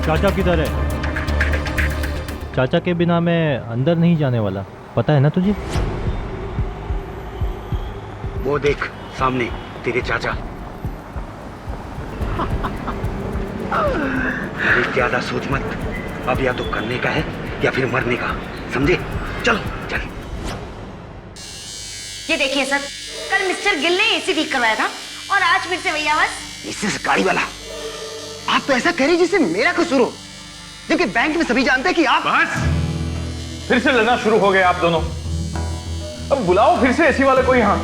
चाचा किधर है? चाचा के बिना मैं अंदर नहीं जाने वाला, पता है ना तुझे? वो देख सामने तेरे चाचा। अरे ज्यादा सोच मत, अब या तो करने का है या फिर मरने का, समझे? चल चल। ये देखिए सर, कल मिस्टर गिल ने एसी ठीक करवाया था और आज फिर से वही आवाज। इससे गाड़ी वाला, आप तो ऐसा कह रही जिससे मेरा कसूर हो, जबकि बैंक में सभी जानते हैं कि आप। बस फिर से लड़ना शुरू हो गए आप दोनों। अब बुलाओ फिर से एसी वाले को यहाँ।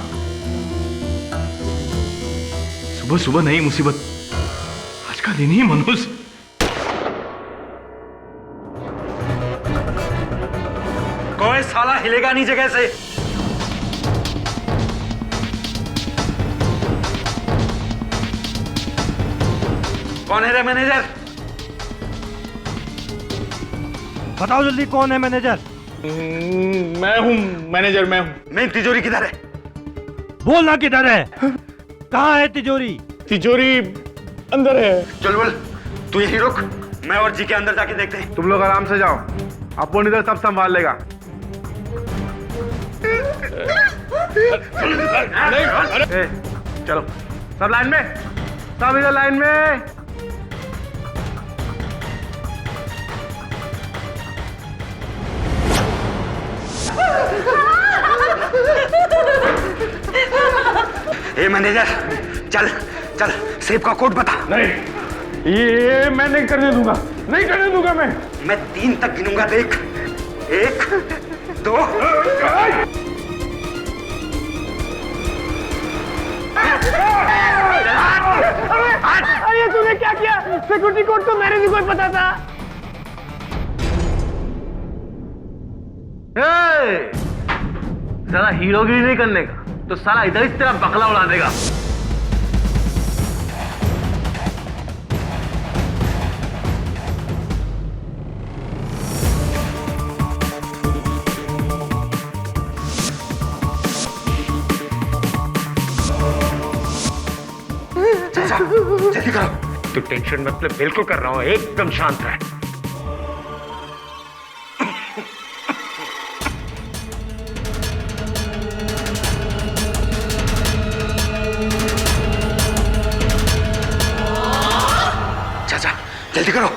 सुबह सुबह नई मुसीबत, आज का दिन ही मनहूस। कोई साला हिलेगा नहीं जगह से। कौन है रे मैनेजर? बताओ जल्दी, कौन है मैनेजर? मैं हूँ मैनेजर, मैं हूँ। मेन तिजोरी किधर है? बोलना किधर है? कहाँ है तिजोरी? तिजोरी अंदर है। चल बोल, तू यही रुक, मैं और जी के अंदर जाके देखते हैं। तुम लोग आराम से जाओ, अपन इधर सब संभाल लेगा। नहीं, चलो सब लाइन में, सब इधर लाइन में। ए मैनेजर, चल चल, सेब का कोड बता। नहीं, ये मैं नहीं करने दूंगा, नहीं करने दूंगा मैं 3 तक गिनूंगा, देख। 1 2। अरे तूने क्या किया? सिक्योरिटी कोड तो मेरे भी कोई पता था। साला हीरोगिरी नहीं करने का तो साला इधर ही तेरा बकला उड़ा देगा। जल्दी करो। तू टेंशन मत ले, बिल्कुल कर रहा हूँ, एकदम शांत रह। चाचा जल्दी करो।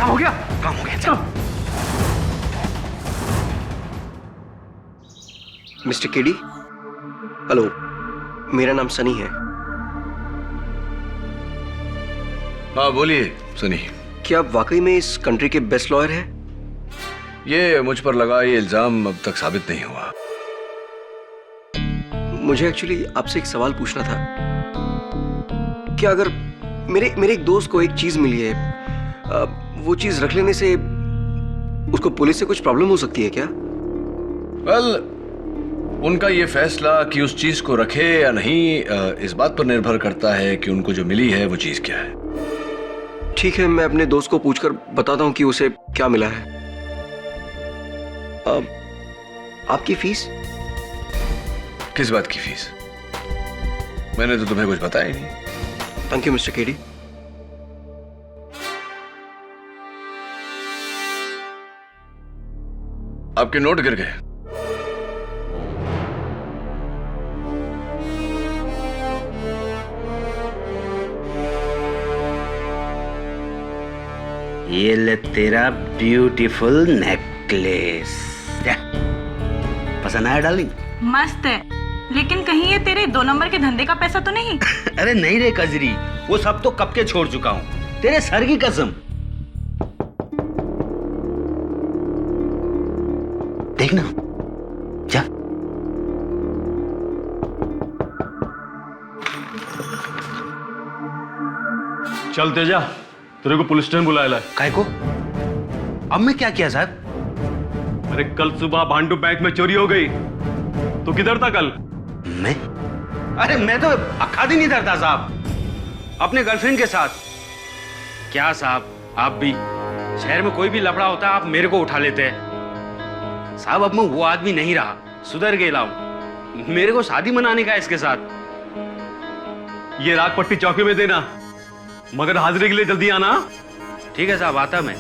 काम हो गया? काम हो गया, चलो। मिस्टर केडी, हेलो, मेरा नाम सनी है। हाँ बोलिए सनी। क्या आप वाकई में इस कंट्री के बेस्ट लॉयर हैं? ये मुझ पर लगा ये इल्जाम अब तक साबित नहीं हुआ। मुझे एक्चुअली आपसे एक सवाल पूछना था। क्या अगर मेरे एक दोस्त को एक चीज मिली है, वो चीज रख लेने से उसको पुलिस से कुछ प्रॉब्लम हो सकती है क्या? वेल, उनका ये फैसला कि उस चीज को रखे या नहीं इस बात पर निर्भर करता है कि उनको जो मिली है वो चीज क्या है। ठीक है, मैं अपने दोस्त को पूछकर बताता हूँ कि उसे क्या मिला है। आपकी फीस? किस बात की फीस? मैंने तो तुम्हें कुछ बताया ही नहीं। Thank you mister KD. आपके नोट गिर गए। ये ले तेरा ब्यूटीफुल नेकलेस। पसंद आया डार्लिंग? मस्त है, लेकिन कहीं ये तेरे 2 नंबर के धंधे का पैसा तो नहीं? अरे नहीं रे कजरी, वो सब तो कब के छोड़ चुका हूँ, तेरे सर की कसम। देखना, जा। चल तेजा, तेरे को पुलिस स्टेशन बुलाया है। काय को? अब मैं क्या किया साहब? अरे कल सुबह भांडू बैंक में चोरी हो गई। तू किधर था कल? मैं? अरे मैं तो अखाड़ी नहीं था साहब, अपने गर्लफ्रेंड के साथ। क्या साहब, आप भी शहर में कोई भी लफड़ा होता है आप मेरे को उठा लेते हैं। साहब अब मैं वो आदमी नहीं रहा, सुधर गया हूं। मेरे को शादी मनाने का है इसके साथ। ये राग पट्टी चौकी में देना, मगर हाजिरी के लिए जल्दी आना। ठीक है साहब, आता मैं।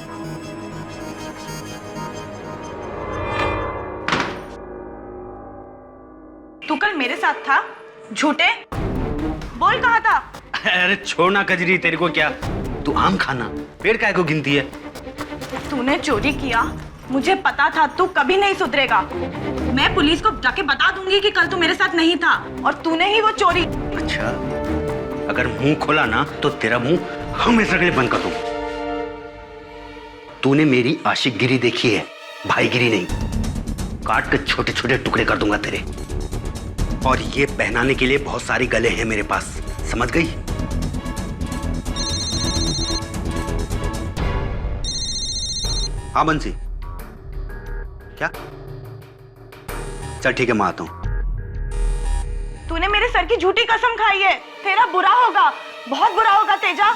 तू कल मेरे साथ था? झूठे बोल, कहा था? अरे छोड़ना कजरी, तेरे को क्या, तू आम खाना, पेड़ काय को गिनती है? तूने चोरी किया, मुझे पता था तू कभी नहीं सुधरेगा। मैं पुलिस को जाके बता दूंगी कि कल तू मेरे साथ नहीं था और तूने ही वो चोरी। अच्छा, अगर मुंह खोला ना तो तेरा मुंह हमेशा के लिए बंद कर दूं। तूने मेरी आशिकगिरी देखी है, भाईगिरी नहीं। काट के छोटे छोटे टुकड़े कर दूंगा तेरे। और ये पहनाने के लिए बहुत सारे गले हैं मेरे पास, समझ गई? हाँ बंसी, क्या? चल ठीक है, मैं आता हूं। तूने मेरे सर की झूठी कसम खाई है, तेरा बुरा होगा, बहुत बुरा होगा तेजा।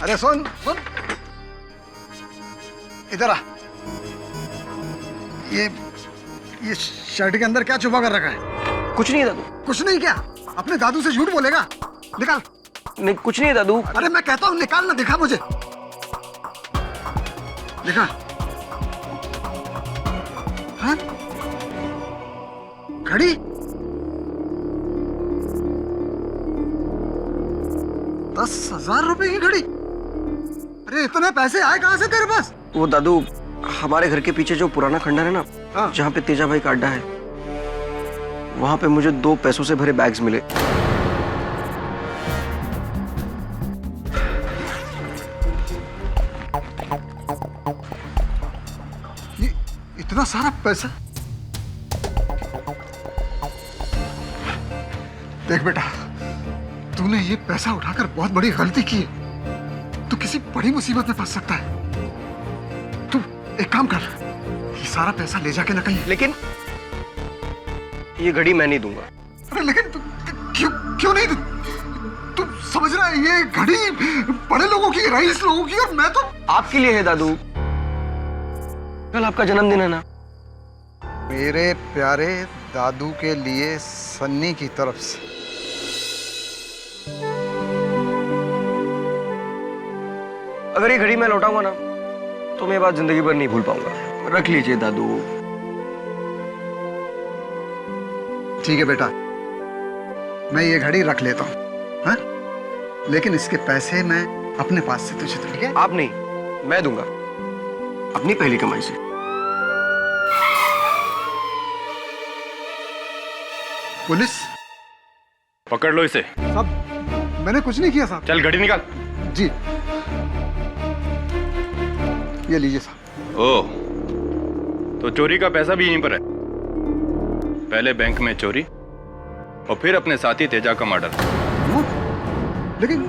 अरे सुन सुन, इधर आ। ये शर्ट के अंदर क्या छुपा कर रखा है? कुछ नहीं दादू। कुछ नहीं क्या? अपने दादू से झूठ बोलेगा? निकाल। नहीं कुछ नहीं दादू। अरे मैं कहता हूँ निकाल ना, दिखा मुझे, दिखा। हाँ? घड़ी? 10,000 रुपए की घड़ी? अरे इतने पैसे आए कहाँ से तेरे पास? वो दादू, हमारे घर के पीछे जो पुराना खंडर है ना, जहाँ पे तेजा भाई का अड्डा है, वहां पे मुझे 2 पैसों से भरे बैग्स मिले। ये इतना सारा पैसा? देख बेटा, तूने ये पैसा उठाकर बहुत बड़ी गलती की है। तू किसी बड़ी मुसीबत में फंस सकता है। तू एक काम कर, ये सारा पैसा ले जाके ना कहीं। लेकिन ये घड़ी मैं नहीं दूंगा। अरे लेकिन क्यों नहीं? तू समझ रहा है, ये घड़ी बड़े लोगों की, रईस लोगों की, और मैं तो आपके लिए है दादू। कल आपका जन्मदिन है ना। मेरे प्यारे दादू के लिए सन्नी की तरफ से। अगर ये घड़ी मैं लौटाऊंगा ना तो मैं ये बात जिंदगी भर नहीं भूल पाऊंगा। रख लीजिए दादू। ठीक है बेटा, मैं ये घड़ी रख लेता हूँ, हाँ? लेकिन इसके पैसे मैं अपने पास से तुझे दूंगा। ठीक है? आप नहीं, मैं दूंगा, अपनी पहली कमाई से। पुलिस पकड़ लो इसे। साहब, मैंने कुछ नहीं किया साहब। चल घड़ी निकाल। जी, ये लीजिए साहब। ओह, तो चोरी का पैसा भी यहीं पर है। पहले बैंक में चोरी और फिर अपने साथी तेजा का मर्डर। लेकिन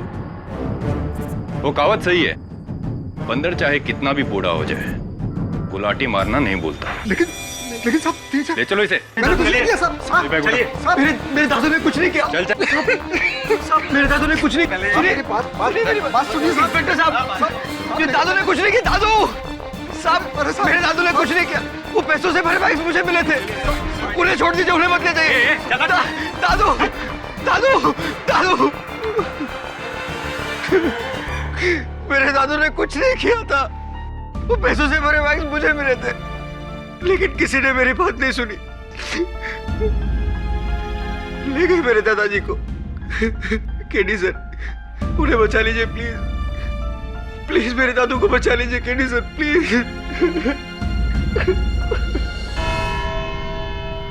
वो कहावत सही है, बंदर चाहे कितना भी बूढ़ा हो जाए, गुलाटी मारना नहीं भूलता। लेकिन साहब, तेजा, ले चलो इसे। मैंने कुछ नहीं किया साहब। साहब, चलिए। साहब, मेरे दादू ने कुछ नहीं किया। चल चल। साहब, मेरे दादू ने कुछ नहीं किया। मेरी बात सुनिए साहब। इंस्पेक्टर साहब, मेरे दादू ने कुछ नहीं किया। दादू साहब, मेरे दादू ने कुछ नहीं किया। वो पैसों से भरे बैग्स मुझे मिले थे। उन्हें छोड़ दीजिए, उन्हें मत ले जाइए। दादू दादू दादू, मेरे दादू ने कुछ नहीं किया था। वो पैसों से भरे बैग्स मुझे मिले थे, लेकिन किसी ने मेरी बात नहीं सुनी। ले गए मेरे दादाजी को। केडी सर, उन्हें बचा लीजिए प्लीज। प्लीज मेरे दादू को बचा लीजिए केडी सर, प्लीज।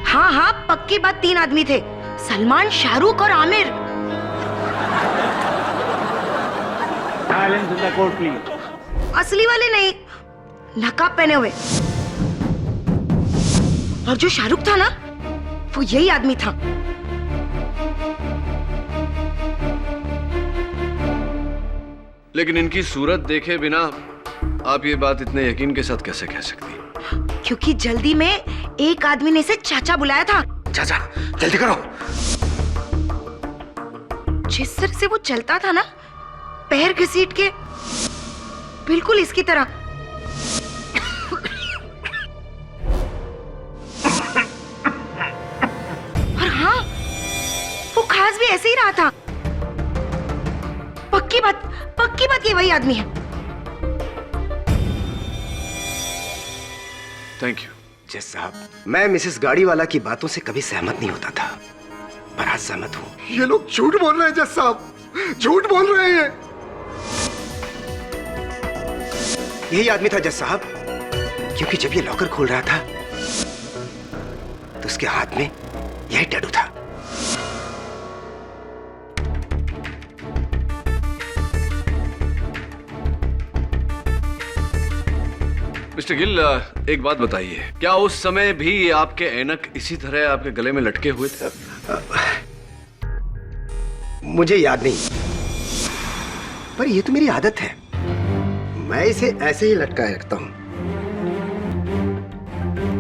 हाँ हाँ, पक्की बात, 3 आदमी थे, सलमान, शाहरुख और आमिर। असली वाले नहीं, नकाब पहने हुए। और जो शाहरुख था ना, वो यही आदमी था। लेकिन इनकी सूरत देखे बिना आप ये बात इतने यकीन के साथ कैसे कह सकती हैं? क्योंकि जल्दी में एक आदमी ने इसे चाचा बुलाया था। चाचा जल्दी करो। जिस तरह से वो चलता था ना, पैर घसीट के, बिल्कुल इसकी तरह। और हाँ, वो खास भी ऐसे ही रहा था। पक्की बात ये वही आदमी है। Thank you. जज साहब, मैं मिसेस गाड़ीवाला की बातों से कभी सहमत नहीं होता था, पर आज सहमत हूं। ये लोग झूठ बोल रहे हैं जज साहब, झूठ बोल रहे हैं। यही आदमी था जज साहब, क्योंकि जब ये लॉकर खोल रहा था तो उसके हाथ में यही टैटू था। मिस्टर गिल, एक बात बताइए, क्या उस समय भी आपके ऐनक इसी तरह आपके गले में लटके हुए थे? मुझे याद नहीं, पर यह तो मेरी आदत है, मैं इसे ऐसे ही लटकाए रखता हूं।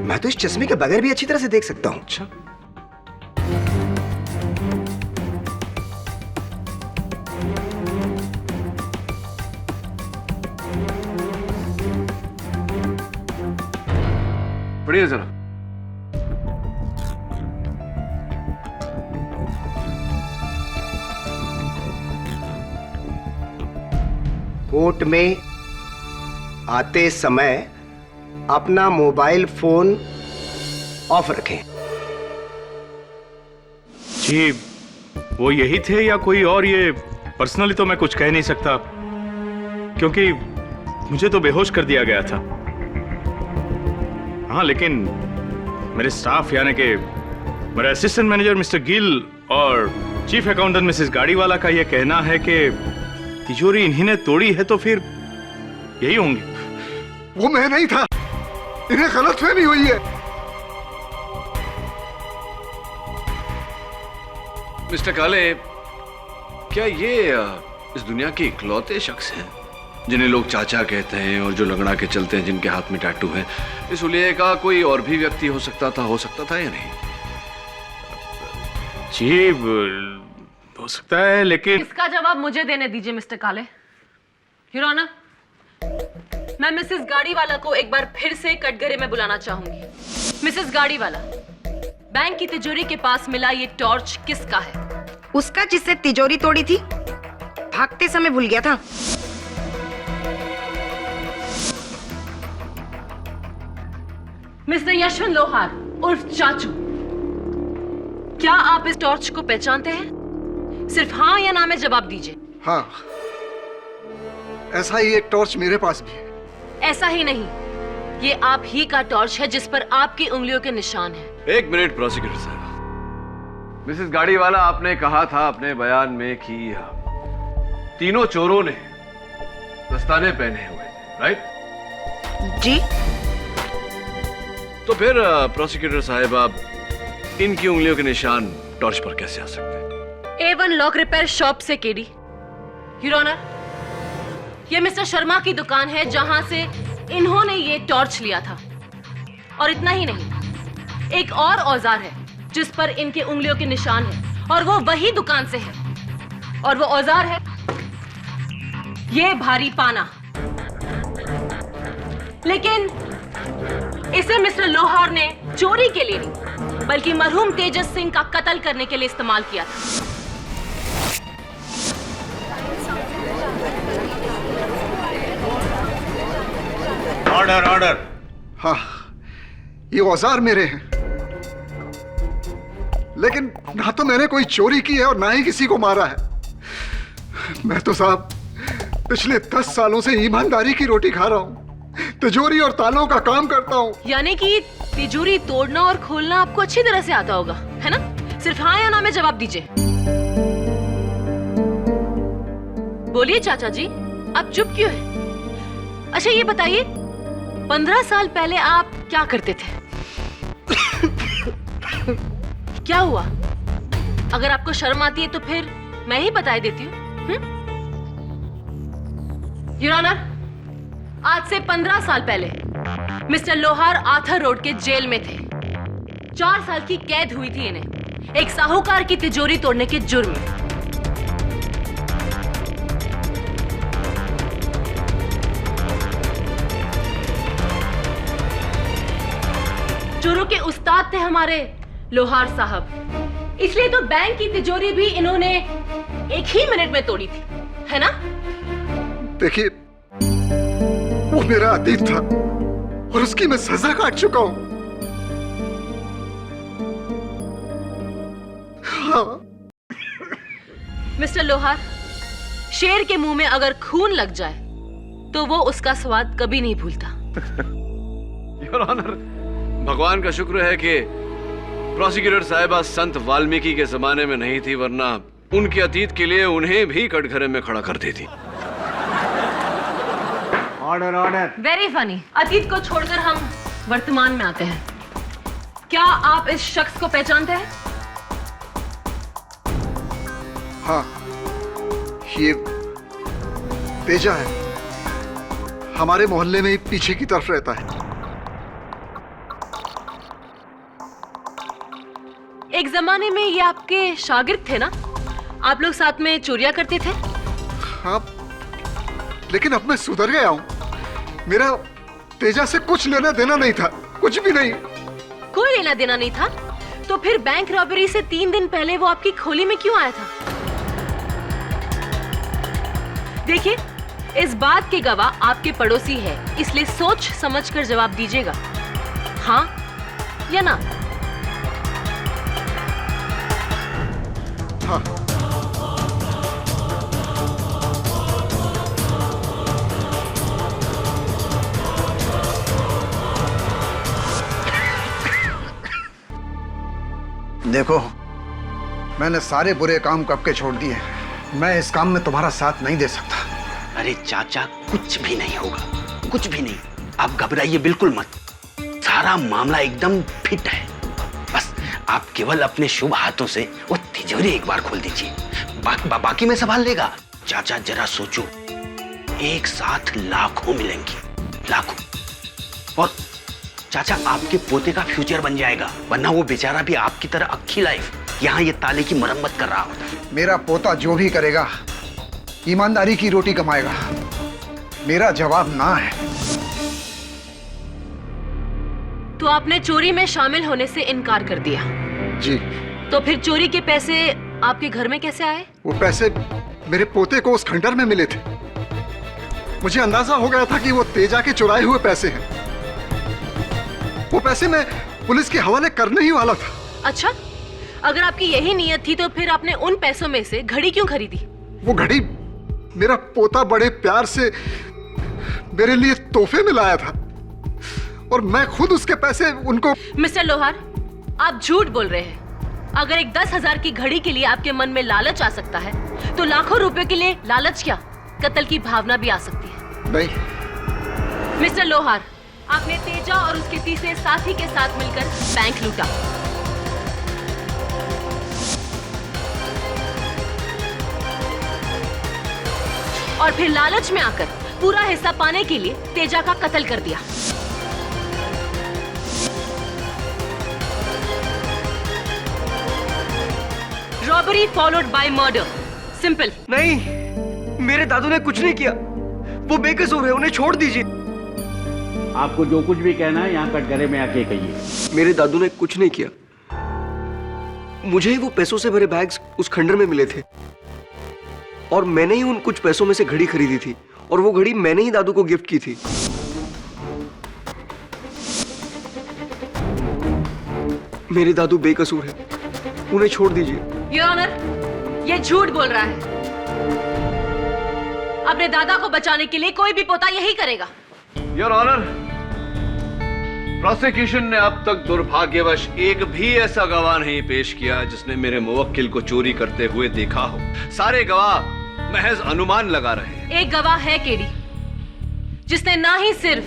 मैं तो इस चश्मे के बगैर भी अच्छी तरह से देख सकता हूं। अच्छा, पढ़िए जरा। कोर्ट में आते समय अपना मोबाइल फोन ऑफ रखें। जी, वो यही थे या कोई और? ये पर्सनली तो मैं कुछ कह नहीं सकता, क्योंकि मुझे तो बेहोश कर दिया गया था। हाँ, लेकिन मेरे स्टाफ यानी कि मेरा असिस्टेंट मैनेजर मिस्टर गिल और चीफ अकाउंटेंट मिसेस गाड़ीवाला का यह कहना है कि तिजोरी इन्हीं ने तोड़ी है, तो फिर यही होंगे। वो मैं नहीं था, इन्हें गलतफहमी हुई है। मिस्टर काले, क्या ये इस दुनिया के इकलौते शख्स हैं जिन्हें लोग चाचा कहते हैं और जो लंगड़ा के चलते हैं, जिनके हाथ में टैटू है? इस हुलिये का कोई और भी व्यक्ति हो सकता था या नहीं? जी, हो सकता है, लेकिन इसका जवाब मुझे देने दीजिए मिस्टर काले। योर ऑनर, मैं मिसेस गाड़ीवाला को एक बार फिर से कटघरे में बुलाना चाहूंगी। मिसेस गाड़ीवाला, बैंक की तिजोरी के पास मिला ये टॉर्च किसका है? उसका, जिससे तिजोरी तोड़ी थी, भागते समय भूल गया था। मिस्टर यशवंत लोहार उर्फ चाचू, क्या आप इस टॉर्च को पहचानते हैं? सिर्फ हाँ या ना में जवाब दीजिए। हाँ, ऐसा ही एक टॉर्च मेरे पास भी है। ऐसा ही नहीं, ये आप ही का टॉर्च है जिस पर आपकी उंगलियों के निशान हैं। एक मिनट प्रोसिक्यूटर साहब, मिसेस गाड़ीवाला, आपने कहा था अपने बयान में कि तीनों चोरों ने दस्ताने पहने हुए थे, राइट? जी। तो फिर प्रोसिक्यूटर साहब, आप इनकी उंगलियों के निशान टॉर्च पर कैसे आ सकते हैं? A1 लॉक रिपेयर शॉप से केडी। योर ऑनर, ये मिस्टर शर्मा की दुकान है जहां से इन्होंने ये टॉर्च लिया था। और इतना ही नहीं, एक और औजार है जिस पर इनके उंगलियों के निशान है, और वो वही दुकान से है। और वो औजार है ये भारी पाना। लेकिन इसे मिस्टर लोहार ने चोरी के लिए नहीं, बल्कि मरहूम तेजस सिंह का कत्ल करने के लिए इस्तेमाल किया था। Order, order. हाँ, ये औजार मेरे हैं, लेकिन ना तो मैंने कोई चोरी की है और ना ही किसी को मारा है। मैं तो साहब पिछले 10 सालों से ईमानदारी की रोटी खा रहा हूँ, तिजोरी और तालों का काम करता हूँ। यानी कि तिजोरी तोड़ना और खोलना आपको अच्छी तरह से आता होगा, है ना? सिर्फ हाँ या ना में जवाब दीजिए। बोलिए चाचा जी, आप चुप क्यों हैं? अच्छा ये बताइए, 15 साल पहले आप क्या करते थे? क्या हुआ? अगर आपको शर्म आती है तो फिर मैं ही बता देती हूँ। योर ऑनर, आज से 15 साल पहले मिस्टर लोहार आर्थर रोड के जेल में थे। 4 साल की कैद हुई थी इन्हें एक साहूकार की तिजोरी तोड़ने के जुर्म में। चोरों के उस्ताद थे हमारे लोहार साहब, इसलिए तो बैंक की तिजोरी भी इन्होंने एक ही मिनट में तोड़ी थी, है ना? देखिए, वो मेरा अतीत था और उसकी मैं सजा काट चुका हूं। हाँ। मिस्टर लोहार, शेर के मुंह में अगर खून लग जाए तो वो उसका स्वाद कभी नहीं भूलता। योर ऑनर, भगवान का शुक्र है कि प्रोसिक्यूटर साहिबा संत वाल्मीकि के जमाने में नहीं थी, वरना उनके अतीत के लिए उन्हें भी कटघरे में खड़ा कर देती। Order order. Very funny. अतीत को छोड़कर हम वर्तमान में आते हैं। क्या आप इस शख्स को पहचानते हैं? हाँ, ये तेजा है, हमारे मोहल्ले में ही पीछे की तरफ रहता है। एक जमाने में ये आपके शागिर्द थे ना? आप लोग साथ में चोरियां करते थे? हाँ, लेकिन अब मैं सुधर गया हूँ। मेरा तेजा से कुछ लेना देना नहीं था, कुछ भी नहीं। कोई लेना देना नहीं था? तो फिर बैंक रॉबरी से 3 दिन पहले वो आपकी खोली में क्यों आया था? देखिए, इस बात के गवाह आपके पड़ोसी है, इसलिए सोच समझकर जवाब दीजिएगा, हाँ या ना। हाँ। देखो, मैंने सारे बुरे काम कब के छोड़ दिए। मैं इस काम में तुम्हारा साथ नहीं दे सकता। अरे चाचा, कुछ भी नहीं होगा, कुछ भी नहीं। आप घबराइए बिल्कुल मत, सारा मामला एकदम फिट है। बस आप केवल अपने शुभ हाथों से वो तिजोरी एक बार खोल दीजिए, बाकी मैं संभाल लेगा। चाचा जरा सोचो, एक साथ लाखों मिलेंगे, लाखों। और चाचा, आपके पोते का फ्यूचर बन जाएगा, वरना वो बेचारा भी आपकी तरह अक्खी लाइफ यहाँ ये ताले की मरम्मत कर रहा होता। मेरा पोता जो भी करेगा ईमानदारी की रोटी कमाएगा। मेरा जवाब ना है। तो आपने चोरी में शामिल होने से इनकार कर दिया? जी। तो फिर चोरी के पैसे आपके घर में कैसे आए? वो पैसे मेरे पोते को उस खंडर में मिले थे। मुझे अंदाजा हो गया था कि वो तेजा के चुराए हुए पैसे हैं। वो पैसे मैं पुलिस के हवाले करने ही वाला था। अच्छा, अगर आपकी यही नीयत थी तो फिर आपने उन पैसों में से घड़ी क्यों खरीदी? वो घड़ी मेरा पोता बड़े प्यार से मेरे लिए तोहफे में लाया था और मैं खुद उसके पैसे उनको। मिस्टर लोहार, आप झूठ बोल रहे हैं। अगर एक 10,000 की घड़ी के लिए आपके मन में लालच आ सकता है तो लाखों रुपए के लिए लालच क्या, कत्ल की भावना भी आ सकती है। नहीं। मिस्टर लोहार, आपने तेजा और उसके तीसरे साथी के साथ मिलकर बैंक लूटा। और फिर लालच में आकर पूरा हिस्सा पाने के लिए तेजा का कत्ल कर दिया। Robbery followed by murder, simple. नहीं, मेरे दादू ने कुछ नहीं किया, वो बेकसूर है, उन्हें छोड़ दीजिए। आपको जो कुछ भी कहना है यहाँ कटघरे में आके कहिए। मेरे दादू ने कुछ नहीं किया, मुझे ही वो पैसों से भरे बैग्स उस खंडर में मिले थे और मैंने ही उन कुछ पैसों में से घड़ी खरीदी थी और वो घड़ी मैंने ही दादू को गिफ्ट की थी। मेरे दादू बेकसूर है, उन्हें छोड़ दीजिए। योर ऑनर, ये झूठ बोल रहा है। अपने दादा को बचाने के लिए कोई भी पोता यही करेगा। योर ऑनर, प्रोसिक्यूशन ने अब तक दुर्भाग्यवश एक भी ऐसा गवाह नहीं पेश किया जिसने मेरे मुवक्किल को चोरी करते हुए देखा हो। सारे गवाह महज अनुमान लगा रहे हैं। एक गवाह है केडी, जिसने ना ही सिर्फ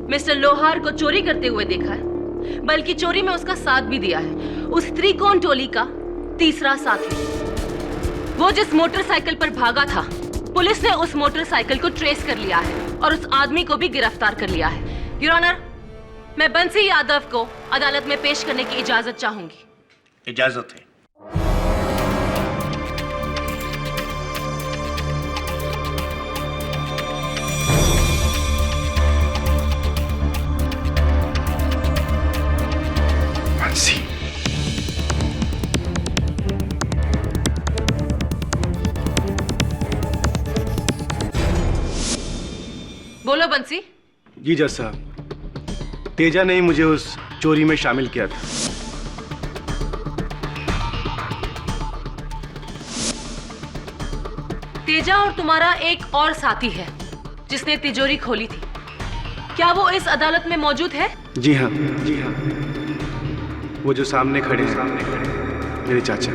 मिस्टर लोहार को चोरी करते हुए देखा है, बल्कि चोरी में उसका साथ भी दिया है। उस त्रिकोण टोली का तीसरा साथी, वो जिस मोटरसाइकिल पर भागा था, पुलिस ने उस मोटरसाइकिल को ट्रेस कर लिया है और उस आदमी को भी गिरफ्तार कर लिया है। योर ऑनर, मैं बंसी यादव को अदालत में पेश करने की इजाजत चाहूंगी। इजाजत है। बंसी, बोलो बंसी। जी जज साहब, तेजा ने ही मुझे उस चोरी में शामिल किया था। तेजा और तुम्हारा एक और साथी है जिसने तिजोरी खोली थी, क्या वो इस अदालत में मौजूद है? जी हाँ, जी हाँ, वो जो सामने खड़े हैं, मेरे चाचा।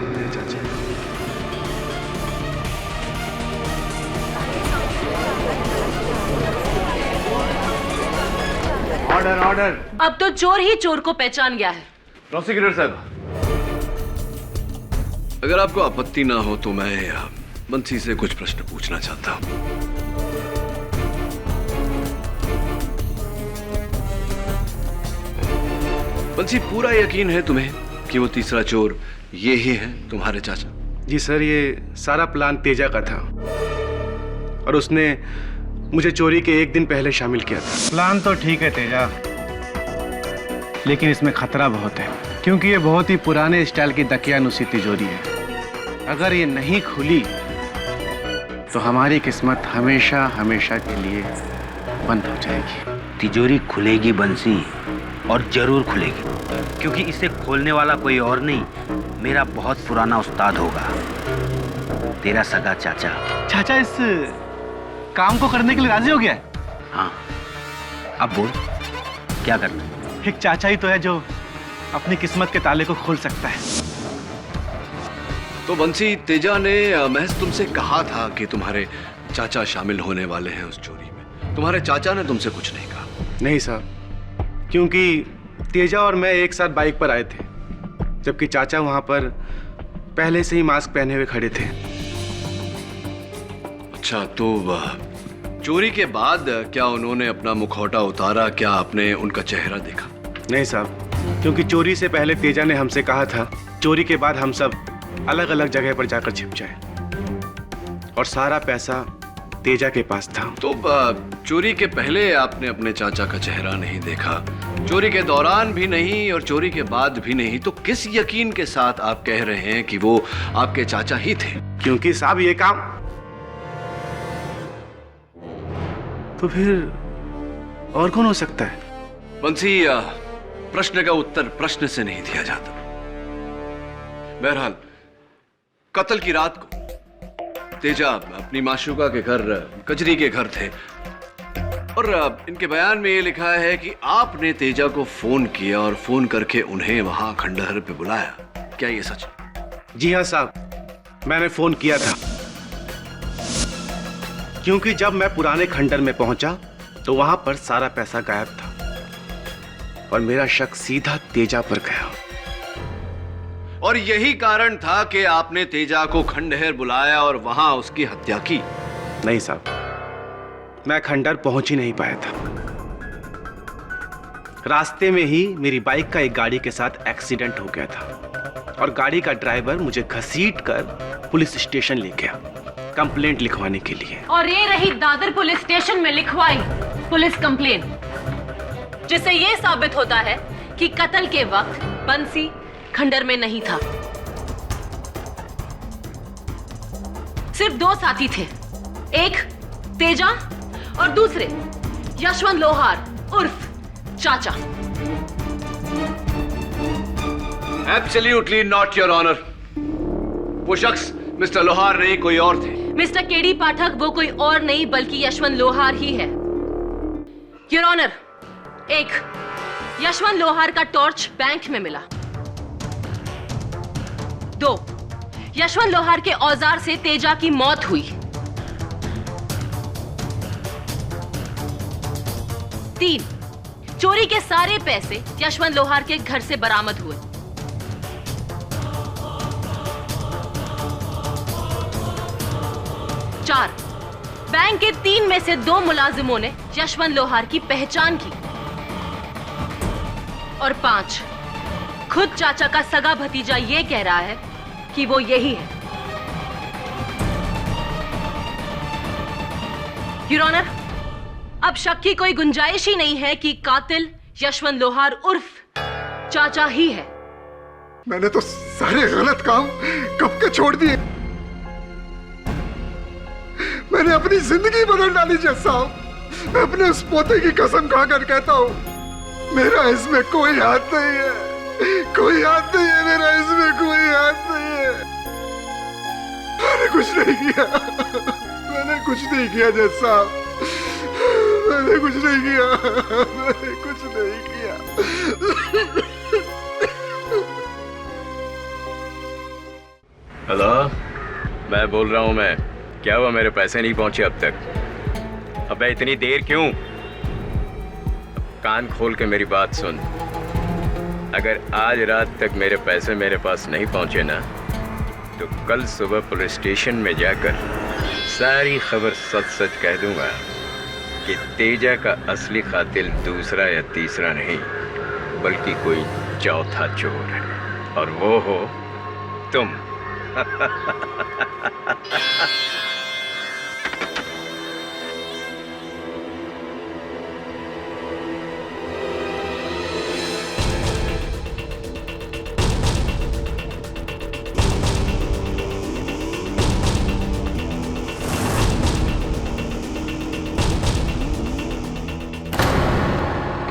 Order order. अब तो चोर ही चोर को पहचान गया है। प्रोसिक्यूटर साहब, अगर आपको आपत्ति ना हो तो मैं बंसी से कुछ प्रश्न पूछना चाहता हूं। बंसी, पूरा यकीन है तुम्हें कि वो तीसरा चोर ये ही है तुम्हारे चाचा? जी सर, ये सारा प्लान तेजा का था और उसने मुझे चोरी के एक दिन पहले शामिल किया था। प्लान तो ठीक है तेजा, लेकिन इसमें खतरा बहुत है, क्योंकि ये बहुत ही पुराने स्टाइल की दकियानुसी तिजोरी है। अगर ये नहीं खुली तो हमारी किस्मत हमेशा हमेशा के लिए बंद हो जाएगी। तिजोरी खुलेगी बंसी, और जरूर खुलेगी, क्योंकि इसे खोलने वाला कोई और नहीं, मेरा बहुत पुराना उस्ताद होगा, तेरा सगा चाचा। चाचा इस काम को करने के लिए राजी हो गया है? हाँ, अब बोल क्या करना है? एक चाचा ही तो है जो अपनी किस्मत के ताले को खोल सकता है। तो बंसी, तेजा ने महज तुमसे कहा था कि तुम्हारे चाचा शामिल होने वाले हैं उस चोरी में। तुम्हारे चाचा ने तुमसे कुछ नहीं कहा? नहीं साहब, क्योंकि तेजा और मैं एक साथ बाइक पर आए थे, जबकि चाचा वहां पर पहले से ही मास्क पहने हुए खड़े थे। अच्छा, तो चोरी के बाद क्या उन्होंने अपना मुखौटा उतारा? क्या आपने उनका चेहरा देखा? नहीं साहब, क्योंकि चोरी से पहले तेजा ने हमसे कहा था चोरी के बाद हम सब अलग अलग जगह पर जाकर छिप जाए, और सारा पैसा तेजा के पास था। तो चोरी के पहले आपने अपने चाचा का चेहरा नहीं देखा, चोरी के दौरान भी नहीं और चोरी के बाद भी नहीं, तो किस यकीन के साथ आप कह रहे हैं कि वो आपके चाचा ही थे? क्योंकि साहब ये काम तो फिर और कौन हो सकता है? बंसी, प्रश्न का उत्तर प्रश्न से नहीं दिया जाता। बहरहाल, कत्ल की रात को तेजा अपनी माशूका के घर, कजरी के घर थे, और इनके बयान में ये लिखा है कि आपने तेजा को फोन किया और फोन करके उन्हें वहां खंडहर पे बुलाया। क्या ये सच है? जी हाँ साहब, मैंने फोन किया था, क्योंकि जब मैं पुराने खंडहर में पहुंचा तो वहां पर सारा पैसा गायब था और मेरा शक सीधा तेजा पर गया। और यही कारण था कि आपने तेजा को खंडहर बुलाया और वहां उसकी हत्या की? नहीं साहब, मैं खंडहर पहुंच ही नहीं पाया था। रास्ते में ही मेरी बाइक का एक गाड़ी के साथ एक्सीडेंट हो गया था और गाड़ी का ड्राइवर मुझे घसीट कर पुलिस स्टेशन ले गया कंप्लेंट लिखवाने के लिए। और ये रही दादर पुलिस स्टेशन में लिखवाई पुलिस कंप्लेंट, जिससे ये साबित होता है कि कत्ल के वक्त बंसी खंडहर में नहीं था। सिर्फ दो साथी थे, एक तेजा और दूसरे यशवंत लोहार उर्फ चाचा। Absolutely not, Your Honor. वो शख्स मिस्टर लोहार नहीं कोई और थे। मिस्टर केडी पाठक वो कोई और नहीं बल्कि यशवंत लोहार ही है। योर ऑनर, एक यशवंत लोहार का टॉर्च बैंक में मिला। 2 यशवंत लोहार के औजार से तेजा की मौत हुई। 3 चोरी के सारे पैसे यशवंत लोहार के घर से बरामद हुए। 4 बैंक के 3 में से 2 मुलाजिमों ने यशवंत लोहार की पहचान की। और 5 खुद चाचा का सगा भतीजा ये कह रहा है कि वो यही है। योर ऑनर, अब शक की कोई गुंजाइश ही नहीं है कि कातिल यशवंत लोहार उर्फ चाचा ही है। मैंने तो सारे गलत काम कब के छोड़ दिए। मैंने अपनी जिंदगी बदल डाली जज साहब। मैं अपने उस पोते की कसम खाकर कहता हूँ, मेरा इसमें कोई हाथ नहीं है, कोई हाथ नहीं है, मेरा इसमें कोई हाथ नहीं है। मैंने कुछ नहीं किया, मैंने कुछ नहीं किया जज साहब, मैंने कुछ नहीं किया, मैंने कुछ नहीं किया। हेलो, मैं बोल रहा हूँ। मैं क्या हुआ, मेरे पैसे नहीं पहुंचे अब तक? अबे इतनी देर क्यों? कान खोल के मेरी बात सुन। अगर आज रात तक मेरे पैसे मेरे पास नहीं पहुंचे ना, तो कल सुबह पुलिस स्टेशन में जाकर सारी खबर सच सच कह दूंगा कि तेजा का असली कातिल दूसरा या तीसरा नहीं बल्कि कोई चौथा चोर है, और वो हो तुम।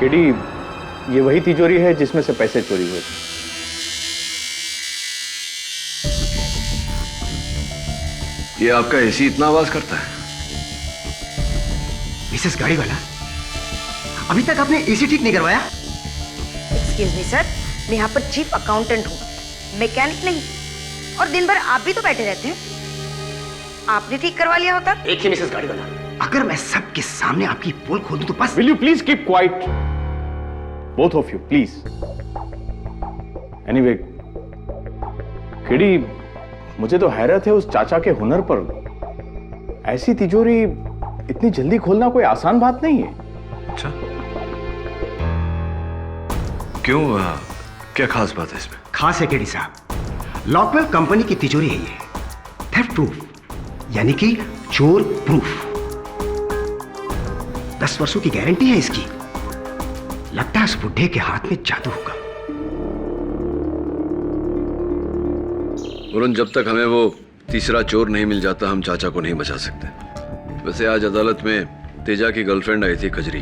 केडी, ये वही तिजोरी है जिसमें से पैसे चोरी हुए थे। ये आपका एसी इतना आवाज करता है? मिसेस गाड़ी वाला, अभी तक आपने एसी ठीक नहीं करवाया? एक्सक्यूज मी सर, मैं यहाँ पर चीफ अकाउंटेंट हूँ, मैकेनिक नहीं। और दिन भर आप भी तो बैठे रहते हैं, आपने ठीक करवा लिया होता। एक ही मिसेस गाड़ी वाला, अगर मैं सबके सामने आपकी पोल खोल दूं तो बस। Will you please keep quiet, both of you please. Anyway KD, मुझे तो हैरत है उस चाचा के हुनर पर। ऐसी तिजोरी इतनी जल्दी खोलना कोई आसान बात नहीं है। अच्छा, क्यों? क्या खास बात है इसमें? खास है केडी साहब, लॉकवेल कंपनी की तिजोरी है ये, थेफ्ट प्रूफ, यानी कि चोर प्रूफ। 10 वर्षों की गारंटी है इसकी। लगता है उस बुढ़े के हाथ में जादू होगा। वरुण, जब तक हमें वो तीसरा चोर नहीं मिल जाता, हम चाचा को नहीं बचा सकते। वैसे आज अदालत में तेजा की गर्लफ्रेंड आई थी कजरी।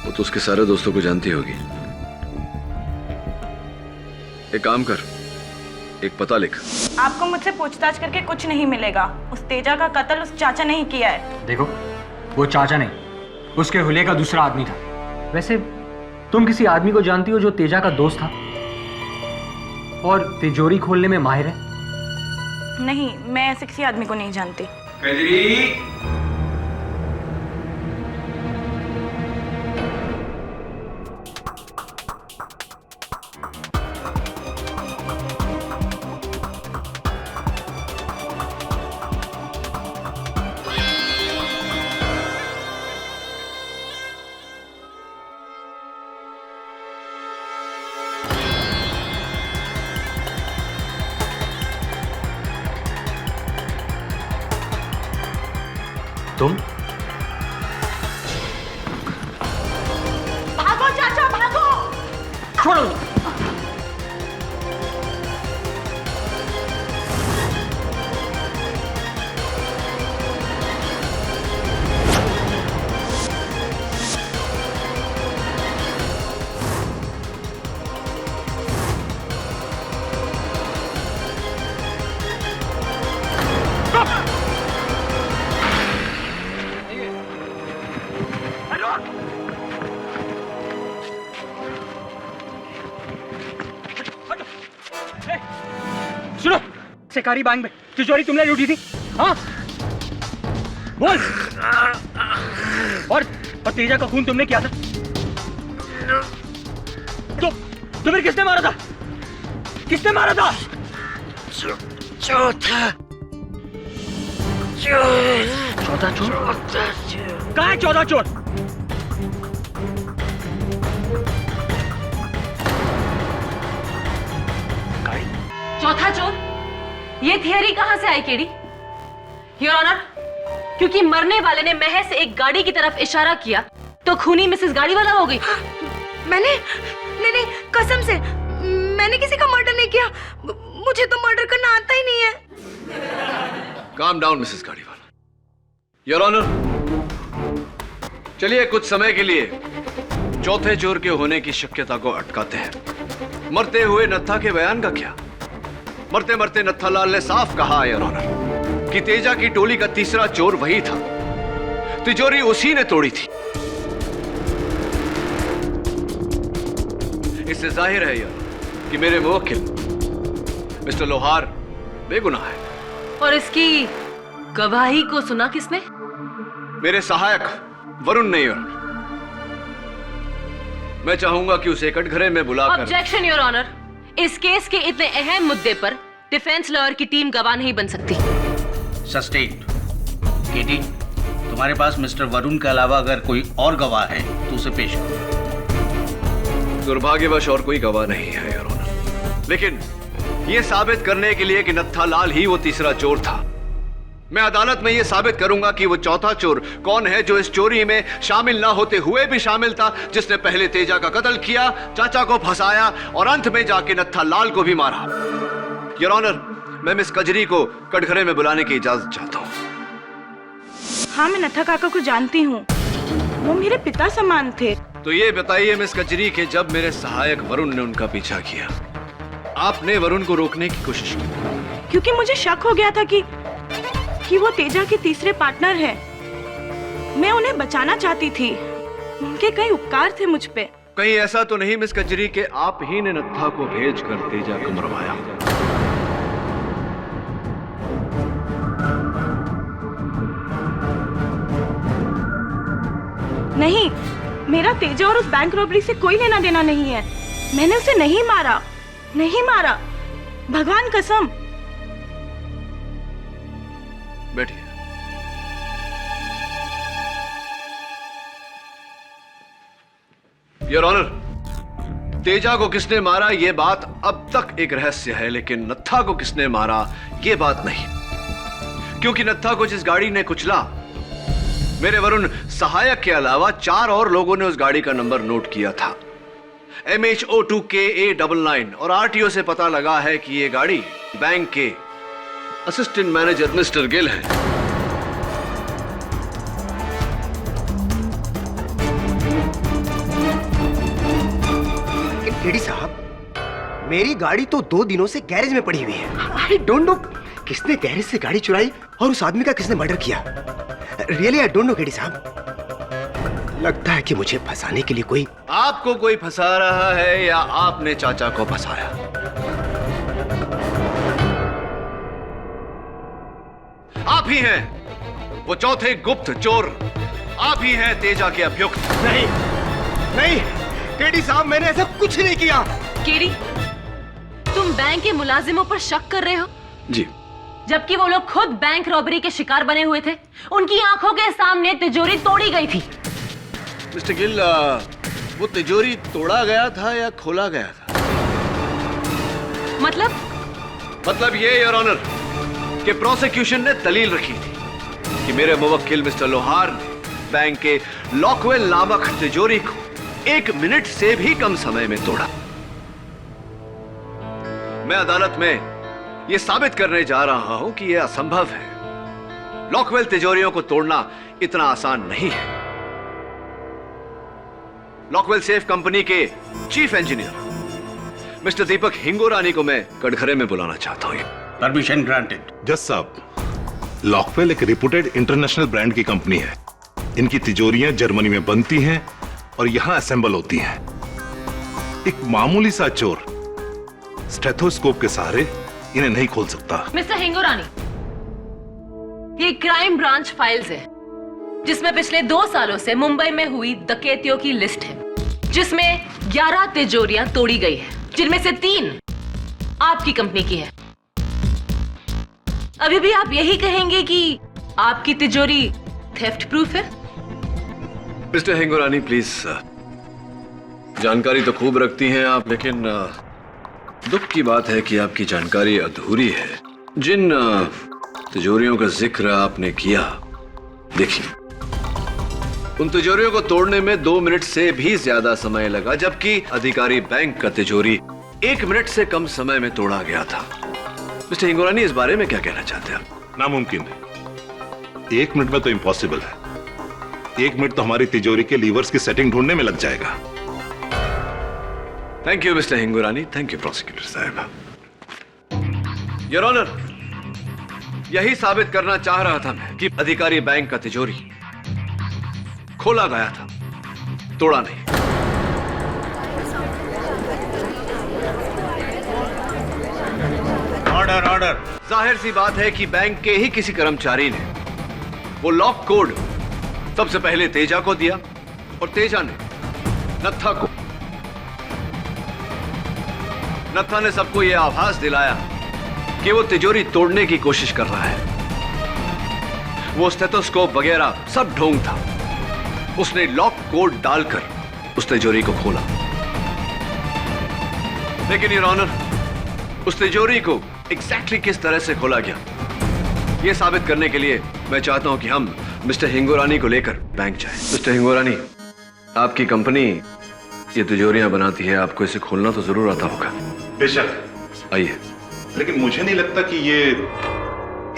वो तो उसके सारे दोस्तों को जानती होगी। एक काम कर, एक पता लिख। आपको मुझसे पूछताछ करके कुछ नहीं मिलेगा। उस तेजा का कत्ल उस चाचा ने ही किया है। देखो, वो चाचा नहीं, उसके हुलिये का दूसरा आदमी था। वैसे तुम किसी आदमी को जानती हो जो तेजा का दोस्त था और तिजोरी खोलने में माहिर है? नहीं, मैं ऐसे किसी आदमी को नहीं जानती। कजरी, तुम? भागो चाचा, भागो! छोड़ो! सहकारी बैंक में तिजोरी तुमने लूटी थी? हाँ बोल। और तेजा का खून तुमने किया था? तो फिर किसने मारा था? किसने मारा था? चौथा चोर। कहाँ है चौथा चोर? चौथा चोर? ये थियरी कहां से आई केडी? योर ऑनर, क्योंकि मरने वाले ने महज एक गाड़ी की तरफ इशारा किया तो खूनी मिसेस गाड़ी वाला हो गई। मैंने नहीं, कसम से मैंने किसी का मर्डर नहीं किया। मुझे तो मर्डर करना आता ही नहीं है। काम डाउन मिसेस गाड़ी वाला। योर ऑनर, चलिए कुछ समय के लिए चौथे चोर के होने की शक्यता को अटकाते हैं। मरते हुए नत्था के बयान का क्या? मरते मरते नत्थालाल ने साफ कहा योर ऑनर कि तेजा की टोली का तीसरा चोर वही था। तिजोरी उसी ने तोड़ी थी। इससे जाहिर है यार कि मेरे मुवक्किल मिस्टर लोहार बेगुनाह है। और इसकी गवाही को सुना किसने? मेरे सहायक वरुण ने योर। मैं चाहूंगा कि उसे कटघरे में बुलाकर। ऑब्जेक्शन योर ऑनर, इस केस के इतने अहम मुद्दे पर डिफेंस लॉयर की टीम गवाह नहीं बन सकती। सस्टेन्ड। केटी, तुम्हारे पास मिस्टर वरुण के अलावा अगर कोई और गवाह है तो उसे पेश करो। दुर्भाग्यवश और कोई गवाह नहीं है योर ऑनर, लेकिन यह साबित करने के लिए कि नत्थालाल ही वो तीसरा चोर था, मैं अदालत में यह साबित करूंगा कि वो चौथा चोर कौन है जो इस चोरी में शामिल ना होते हुए भी शामिल था, जिसने पहले तेजा का कत्ल किया, चाचा को फंसाया और अंत में जाके नत्थालाल को भी मारा। योर ऑनर, मैं मिस कजरी को कटघरे में बुलाने की इजाजत चाहता हूँ। हाँ, मैं नत्था काका को जानती हूँ, वो मेरे पिता समान थे। तो ये बताइए मिस कजरी कि जब मेरे सहायक वरुण ने उनका पीछा किया, आपने वरुण को रोकने की कोशिश की? क्योंकि मुझे शक हो गया था कि वो तेजा के तीसरे पार्टनर हैं। मैं उन्हें बचाना चाहती थी, उनके कई उपकार थे मुझ पे। कहीं ऐसा तो नहीं मिस कजरी के आप ही ने नत्था को भेजकर तेजा को मरवाया? नहीं, मेरा तेजा और उस बैंक रॉबरी से कोई लेना देना नहीं है। मैंने उसे नहीं मारा, भगवान कसम। बैठिए। योर ऑनर, तेजा को किसने मारा यह बात अब तक एक रहस्य है, लेकिन नत्था को किसने मारा यह बात नहीं, क्योंकि नत्था को जिस गाड़ी ने कुचला, मेरे वरुण सहायक के अलावा 4 और लोगों ने उस गाड़ी का नंबर नोट किया था, MH02KA99, और आरटीओ से पता लगा है कि यह गाड़ी बैंक के असिस्टेंट मैनेजर मिस्टर गिल है। केडी साहब, मेरी गाड़ी तो 2 दिनों से गैरेज में पड़ी हुई है। आई डोंट नो किसने गैरेज से गाड़ी चुराई और उस आदमी का किसने मर्डर किया। Really I don't know KD साहब। लगता है कि मुझे फंसाने के लिए कोई आपको कोई फंसा रहा है या आपने चाचा को फंसाया? आप ही हैं वो चौथे गुप्त चोर, आप ही हैं तेजा के अभियुक्त। नहीं नहीं केडी साहब, मैंने ऐसा कुछ नहीं किया। केडी, तुम बैंक के मुलाजिमों पर शक कर रहे हो? जी। जबकि वो लोग खुद बैंक रॉबरी के शिकार बने हुए थे, उनकी आंखों के सामने तिजोरी तोड़ी गई थी। मिस्टर गिल, वो तिजोरी तोड़ा गया था या खोला गया था? मतलब ये योर ऑनर कि प्रोसिक्यूशन ने दलील रखी थी कि मेरे मुवक्किल मिस्टर लोहार ने बैंक के लॉकवेल नामक तिजोरी को 1 मिनट से भी कम समय में तोड़ा। मैं अदालत में यह साबित करने जा रहा हूं कि यह असंभव है। लॉकवेल तिजोरियों को तोड़ना इतना आसान नहीं है। लॉकवेल सेफ कंपनी के चीफ इंजीनियर मिस्टर दीपक हिंगोरानी को मैं कटघरे में बुलाना चाहता हूं। Permission granted. जज साहब, लॉकवेल एक रिप्यूटेड इंटरनेशनल ब्रांड की कंपनी है। इनकी तिजोरियां जर्मनी में बनती हैं और यहां असेंबल होती हैं। एक मामूली सा चोर स्टेथोस्कोप के सहारे इन्हें नहीं खोल सकता। मिस्टर हिंगोरानी, ये क्राइम ब्रांच फाइल्स है जिसमें पिछले 2 सालों से मुंबई में हुई डकैतियों की लिस्ट है, जिसमें 11 तिजोरियां तोड़ी गई है, जिनमें से 3 आपकी कंपनी की है। अभी भी आप यही कहेंगे कि आपकी तिजोरी थेफ्ट प्रूफ है? मिस्टर हिंगोरानी प्लीज, जानकारी तो खूब रखती हैं आप, लेकिन दुख की बात है कि आपकी जानकारी अधूरी है। जिन तिजोरियों का जिक्र आपने किया, देखिए उन तिजोरियों को तोड़ने में 2 मिनट से भी ज्यादा समय लगा, जबकि अधिकारी बैंक का तिजोरी 1 मिनट से कम समय में तोड़ा गया था। मिस्टर हिंगोरानी, इस बारे में क्या कहना चाहते हैं आप? नामुमकिन है। 1 मिनट में तो इम्पॉसिबल है। 1 मिनट तो हमारी तिजोरी के लीवर्स की सेटिंग ढूंढने में लग जाएगा। Thank you mister Hingorani, thank you prosecutor साहब। योर ऑनर, यही साबित करना चाह रहा था मैं कि अधिकारी बैंक का तिजोरी खोला गया था, तोड़ा नहीं। Order order. जाहिर सी बात है कि बैंक के ही किसी कर्मचारी ने वो लॉक कोड सबसे पहले तेजा को दिया और तेजा ने नत्था ने सबको यह आभास दिलाया कि वो तिजोरी तोड़ने की कोशिश कर रहा है। वो स्टेथोस्कोप वगैरह सब ढोंग था। उसने लॉक कोड डालकर उस तिजोरी को खोला, लेकिन योर ऑनर, उस तिजोरी को एग्जैक्टली किस तरह से खोला गया, यह साबित करने के लिए मैं चाहता हूं कि हम मिस्टर हिंगोरानी को लेकर बैंक जाएं। मिस्टर हिंगोरानी, आपकी कंपनी ये तिजोरियां बनाती है, आपको इसे खोलना तो जरूर आता होगा। बेशक। आइए। लेकिन मुझे नहीं लगता कि ये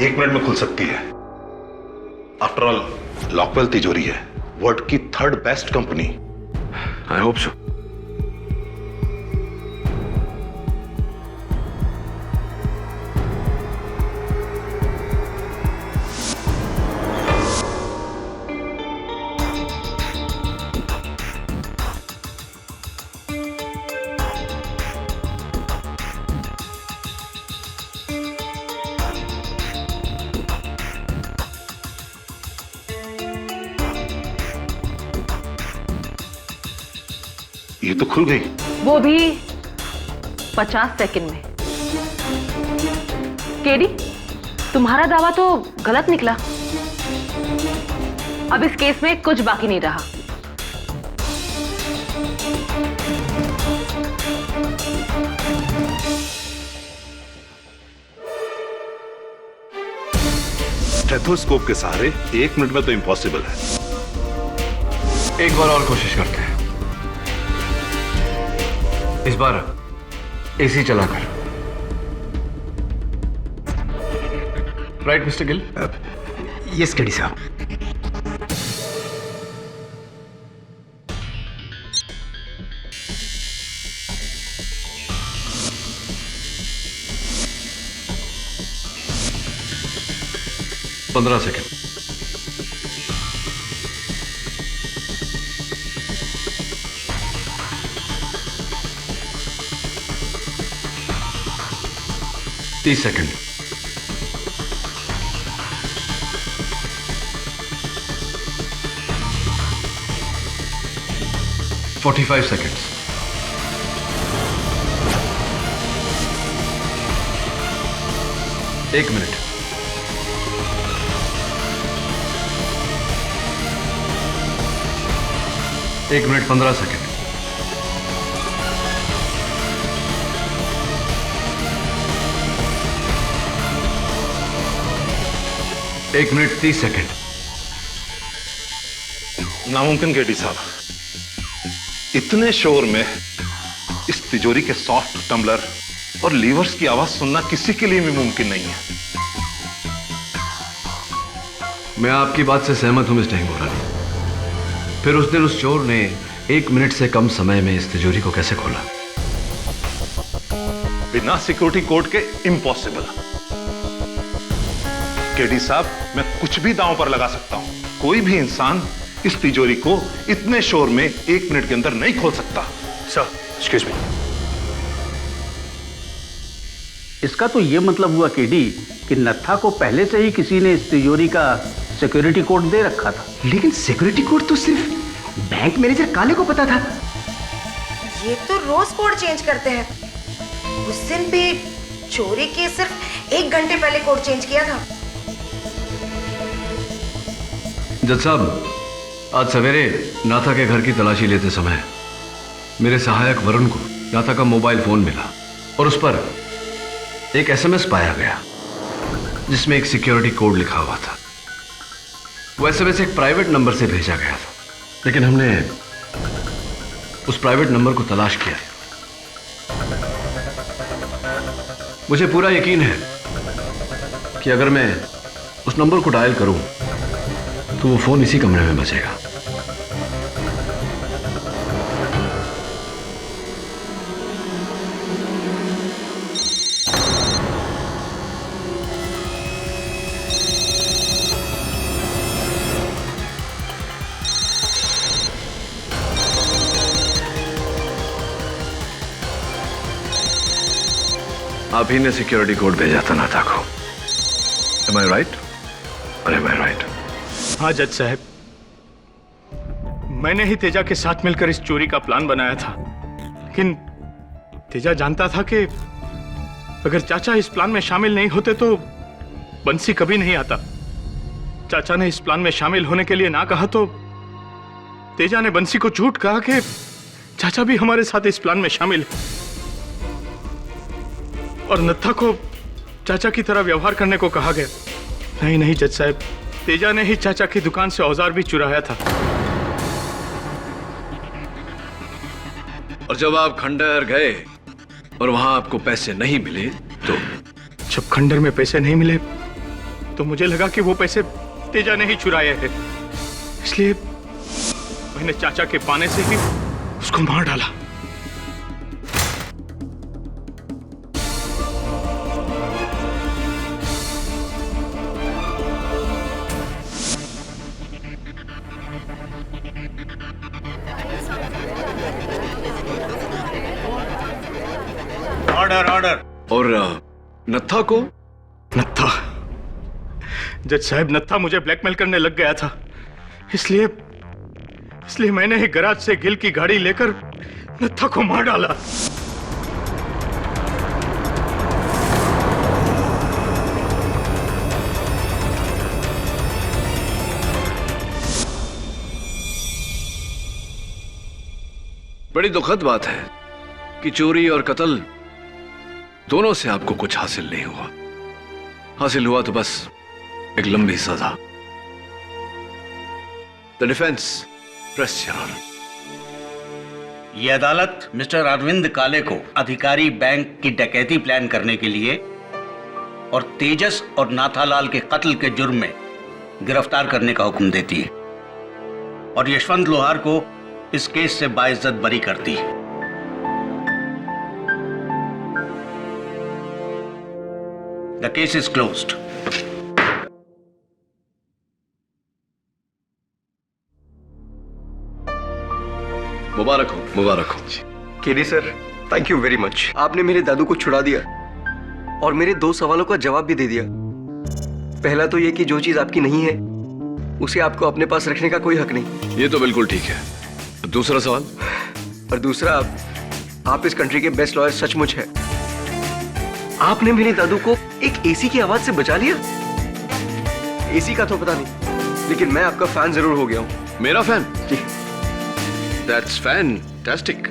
1 मिनट में खुल सकती है। आफ्टर ऑल लॉकवेल तिजोरी है, वर्ल्ड की 3rd best company. I hope so. ये तो खुल गई। वो भी 50 सेकंड में। केडी, तुम्हारा दावा तो गलत निकला। अब इस केस में कुछ बाकी नहीं रहा। स्टेथोस्कोप के सहारे 1 मिनट में तो इम्पॉसिबल है। एक बार और कोशिश करते हैं, इस बार एसी चलाकर। Right mister Gill? Yes KD साहब। पंद्रह सेकंड। तीस second. 45 second. 1 minute. 1 minute 15 second. 1 minute 30 second. नामुमकिन केडी साहब, इतने शोर में इस तिजोरी के सॉफ्ट टम्बलर और लीवर्स की आवाज सुनना किसी के लिए भी मुमकिन नहीं है। मैं आपकी बात से सहमत हूं मिस्टर हिंगोरानी। फिर उस दिन उस चोर ने 1 मिनट से कम समय में इस तिजोरी को कैसे खोला? बिना सिक्योरिटी कोड के इम्पॉसिबल। केडी साहब, मैं कुछ भी दांव पर लगा सकता हूं। कोई भी इंसान इस तिजोरी को इतने शोर में 1 मिनट के अंदर नहीं खोल सकता। Sir, excuse me. इसका तो ये मतलब हुआ केडी कि नत्था को पहले से ही किसी ने इस तिजोरी का सिक्योरिटी कोड दे रखा था। लेकिन सिक्योरिटी कोड तो सिर्फ बैंक मैनेजर काले को पता था। ये तो रोज कोड चेंज करते हैं। उस दिन भी चोरी के सिर्फ 1 घंटे पहले कोड चेंज किया था। जज साहब, आज सवेरे नाथा के घर की तलाशी लेते समय मेरे सहायक वरुण को नाथा का मोबाइल फोन मिला और उस पर एक एसएमएस पाया गया जिसमें एक सिक्योरिटी कोड लिखा हुआ था। वो एसएमएस एक प्राइवेट नंबर से भेजा गया था, लेकिन हमने उस प्राइवेट नंबर को तलाश किया। मुझे पूरा यकीन है कि अगर मैं उस नंबर को डायल करूं तो वो फोन इसी कमरे में बजेगा। आप ही ने सिक्योरिटी कोड भेजा था नाथा को। Am I right? Or am I right? हाँ जज साहब, मैंने ही तेजा के साथ मिलकर इस चोरी का प्लान बनाया था। लेकिन तेजा जानता था कि अगर चाचा इस प्लान में शामिल नहीं होते तो बंसी कभी नहीं आता। चाचा ने इस प्लान में शामिल होने के लिए ना कहा तो तेजा ने बंसी को झूठ कहा कि चाचा भी हमारे साथ इस प्लान में शामिल है और नत्था को चाचा की तरह व्यवहार करने को कहा गया। नहीं नहीं जज साहब, तेजा ने ही चाचा की दुकान से औजार भी चुराया था। और जब आप खंडहर गए और वहां आपको पैसे नहीं मिले तो? जब खंडहर में पैसे नहीं मिले तो मुझे लगा कि वो पैसे तेजा ने ही चुराए हैं, इसलिए मैंने चाचा के पाने से ही उसको मार डाला। Order order. और नत्था को? नत्था, जज साहब, नत्था मुझे ब्लैकमेल करने लग गया था, इसलिए मैंने ही गराज से गिल की गाड़ी लेकर नत्था को मार डाला। बड़ी दुखद बात है कि चोरी और कत्ल दोनों से आपको कुछ हासिल नहीं हुआ। हासिल हुआ तो बस एक लंबी सजा। The defence press your honour. ये अदालत मिस्टर अरविंद काले को अधिकारी बैंक की डकैती प्लान करने के लिए और तेजस और नाथालाल के कत्ल के जुर्म में गिरफ्तार करने का हुक्म देती है और यशवंत लोहार को इस केस से बाइज्जत बरी करती है। The case is closed. मुबारक हो, मुबारक हो। KD sir, thank you very much. आपने मेरे दादू को छुड़ा दिया और मेरे 2 सवालों का जवाब भी दे दिया। पहला तो यह कि जो चीज आपकी नहीं है उसे आपको अपने पास रखने का कोई हक नहीं। ये तो बिल्कुल ठीक है। दूसरा सवाल? और दूसरा, आप इस कंट्री के बेस्ट लॉयर सचमुच है। आपने मेरे दादू को एक एसी की आवाज से बचा लिया। एसी का तो पता नहीं, लेकिन मैं आपका फैन जरूर हो गया हूं। मेरा फैन? जी। That's fantastic.